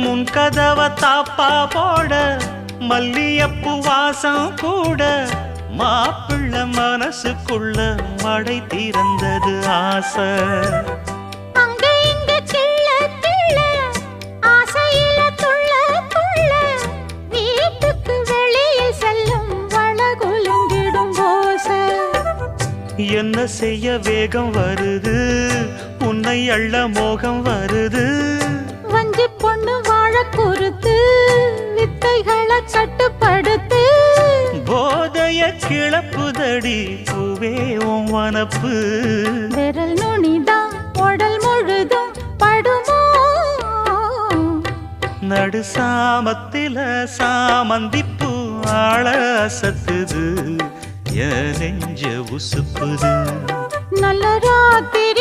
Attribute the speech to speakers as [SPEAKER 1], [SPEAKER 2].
[SPEAKER 1] முன் கதவ தாப்பா போட மல்லியப்பு வாசம் கூட மாப்பிள்ள மனசுக்குள்ள மடை திறந்தது ஆசை.
[SPEAKER 2] அங்க இங்க கிள்ள கிள்ள ஆசையில துள்ள துள்ள வீட்டுக்கு வெளியே செல்லும் வளகுலுங்கிடும் ஓசை.
[SPEAKER 1] என்ன செய்ய வேகம் வருது உன்னை அள்ள மோகம் வருது.
[SPEAKER 2] வஞ்சி பொண்ணு வாழ குறுத்து வித்தைகளை கட்டுப்படுத்து.
[SPEAKER 1] போதைய கிளப்புதடி பூவே உன் வனப்பு.
[SPEAKER 2] விரல் நுனிதான் உடல் முழுதும் படுமோ.
[SPEAKER 1] நடு சாமத்தில சாமந்திப்பூ ஆள அசத்துது என் நெஞ்ச உசுப்புது.
[SPEAKER 2] நல்ல ராத்திரி